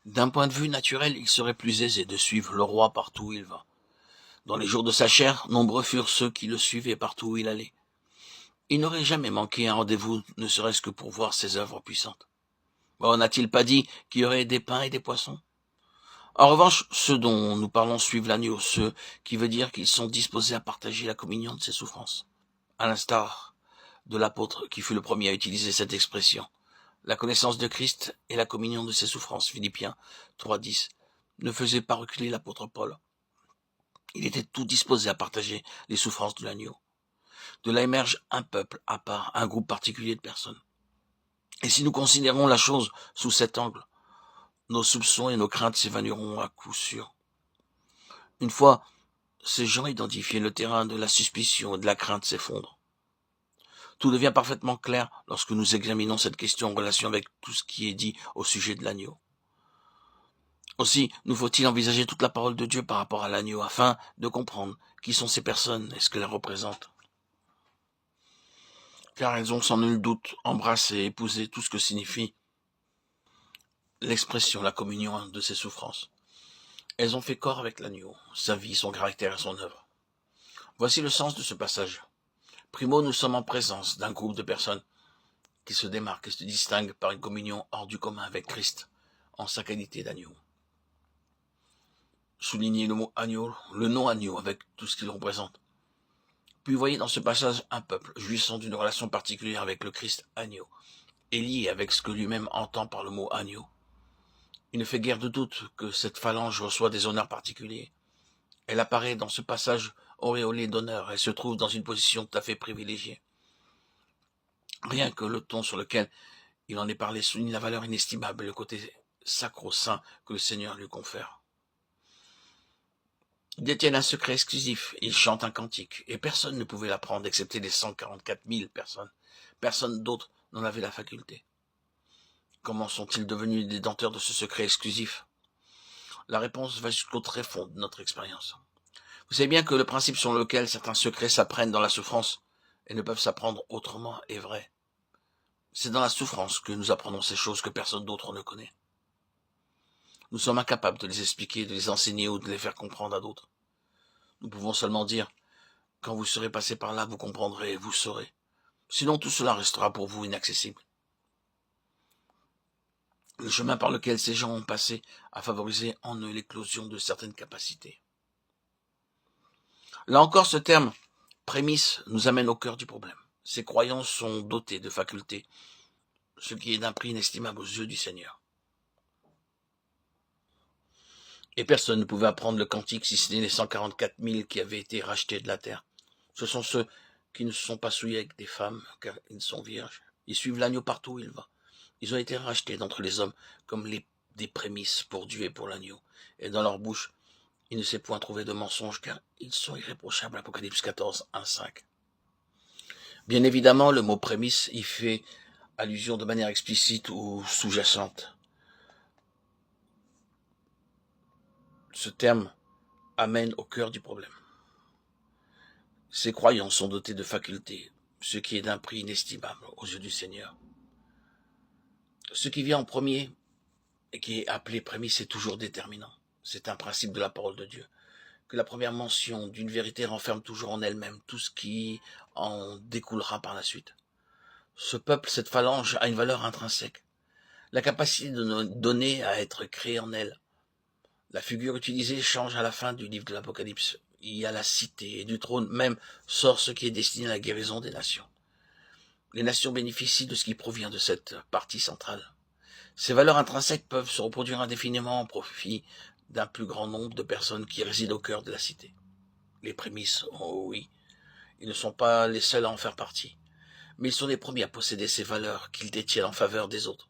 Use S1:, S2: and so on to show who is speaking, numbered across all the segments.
S1: D'un point de vue naturel, il serait plus aisé de suivre le roi partout où il va. Dans les jours de sa chair, nombreux furent ceux qui le suivaient partout où il allait. Il n'aurait jamais manqué un rendez-vous, ne serait-ce que pour voir ses œuvres puissantes. Bon, n'a-t-il pas dit qu'il y aurait des pains et des poissons? En revanche, ceux dont nous parlons suivent l'agneau, ceux qui veut dire qu'ils sont disposés à partager la communion de ses souffrances. À l'instar de l'apôtre qui fut le premier à utiliser cette expression. La connaissance de Christ et la communion de ses souffrances, Philippiens 3.10, ne faisaient pas reculer l'apôtre Paul. Il était tout disposé à partager les souffrances de l'agneau. De là émerge un peuple à part, un groupe particulier de personnes. Et si nous considérons la chose sous cet angle, nos soupçons et nos craintes s'évanouiront à coup sûr. Une fois ces gens identifiés, le terrain de la suspicion et de la crainte s'effondre. Tout devient parfaitement clair lorsque nous examinons cette question en relation avec tout ce qui est dit au sujet de l'agneau. Aussi, nous faut-il envisager toute la parole de Dieu par rapport à l'agneau afin de comprendre qui sont ces personnes et ce qu'elles représentent. Car elles ont sans nul doute embrassé et épousé tout ce que signifie l'expression, la communion de ses souffrances. Elles ont fait corps avec l'agneau, sa vie, son caractère et son œuvre. Voici le sens de ce passage. Primo, nous sommes en présence d'un groupe de personnes qui se démarquent et se distinguent par une communion hors du commun avec Christ, en sa qualité d'agneau. Soulignez le mot agneau, le nom agneau avec tout ce qu'il représente. Puis vous voyez dans ce passage un peuple jouissant d'une relation particulière avec le Christ agneau, et lié avec ce que lui-même entend par le mot agneau. Il ne fait guère de doute que cette phalange reçoit des honneurs particuliers. Elle apparaît dans ce passage auréolée d'honneur et se trouve dans une position tout à fait privilégiée. Rien que le ton sur lequel il en est parlé souligne la valeur inestimable et le côté sacro-saint que le Seigneur lui confère. Ils détiennent un secret exclusif, ils chantent un cantique, et personne ne pouvait l'apprendre excepté les 144 000 personnes. Personne d'autre n'en avait la faculté. Comment sont-ils devenus les détenteurs de ce secret exclusif? La réponse va jusqu'au tréfonds de notre expérience. Vous savez bien que le principe sur lequel certains secrets s'apprennent dans la souffrance et ne peuvent s'apprendre autrement est vrai. C'est dans la souffrance que nous apprenons ces choses que personne d'autre ne connaît. Nous sommes incapables de les expliquer, de les enseigner ou de les faire comprendre à d'autres. Nous pouvons seulement dire, quand vous serez passé par là, vous comprendrez et vous saurez. Sinon, tout cela restera pour vous inaccessible. Le chemin par lequel ces gens ont passé a favorisé en eux l'éclosion de certaines capacités. Là encore, ce terme prémisse nous amène au cœur du problème. Ces croyants sont dotés de facultés, ce qui est d'un prix inestimable aux yeux du Seigneur. Et personne ne pouvait apprendre le cantique si ce n'est les 144 000 qui avaient été rachetés de la terre. Ce sont ceux qui ne se sont pas souillés avec des femmes, car ils sont vierges. Ils suivent l'agneau partout où il va. Ils ont été rachetés d'entre les hommes comme des prémices pour Dieu et pour l'agneau. Et dans leur bouche, il ne s'est point trouvé de mensonge, car ils sont irréprochables. Apocalypse 14, 1, 5. Bien évidemment, le mot prémisse y fait allusion de manière explicite ou sous-jacente. Ce terme amène au cœur du problème. Ces croyants sont dotés de facultés, ce qui est d'un prix inestimable aux yeux du Seigneur. Ce qui vient en premier et qui est appelé prémisse est toujours déterminant. C'est un principe de la parole de Dieu, que la première mention d'une vérité renferme toujours en elle-même tout ce qui en découlera par la suite. Ce peuple, cette phalange, a une valeur intrinsèque, la capacité de donner à être créé en elle. La figure utilisée change à la fin du livre de l'Apocalypse. Il y a la cité et du trône même sort ce qui est destiné à la guérison des nations. Les nations bénéficient de ce qui provient de cette partie centrale. Ces valeurs intrinsèques peuvent se reproduire indéfiniment en profit d'un plus grand nombre de personnes qui résident au cœur de la cité. Les prémices, oh oui, ils ne sont pas les seuls à en faire partie, mais ils sont les premiers à posséder ces valeurs qu'ils détiennent en faveur des autres.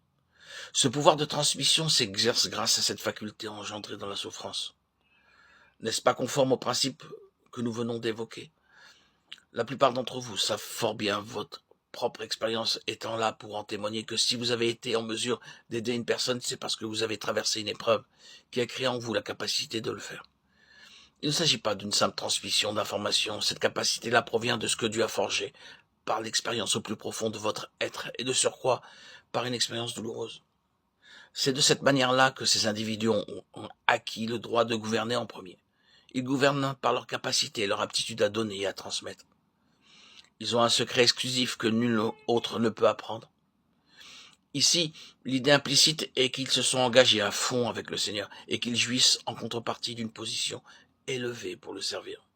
S1: Ce pouvoir de transmission s'exerce grâce à cette faculté engendrée dans la souffrance. N'est-ce pas conforme au principe que nous venons d'évoquer? La plupart d'entre vous savent fort bien, votre propre expérience étant là pour en témoigner, que si vous avez été en mesure d'aider une personne, c'est parce que vous avez traversé une épreuve qui a créé en vous la capacité de le faire. Il ne s'agit pas d'une simple transmission d'informations. Cette capacité-là provient de ce que Dieu a forgé par l'expérience au plus profond de votre être et de surcroît par une expérience douloureuse. C'est de cette manière-là que ces individus ont acquis le droit de gouverner en premier. Ils gouvernent par leur capacité et leur aptitude à donner et à transmettre. Ils ont un secret exclusif que nul autre ne peut apprendre. Ici, l'idée implicite est qu'ils se sont engagés à fond avec le Seigneur et qu'ils jouissent en contrepartie d'une position élevée pour le servir.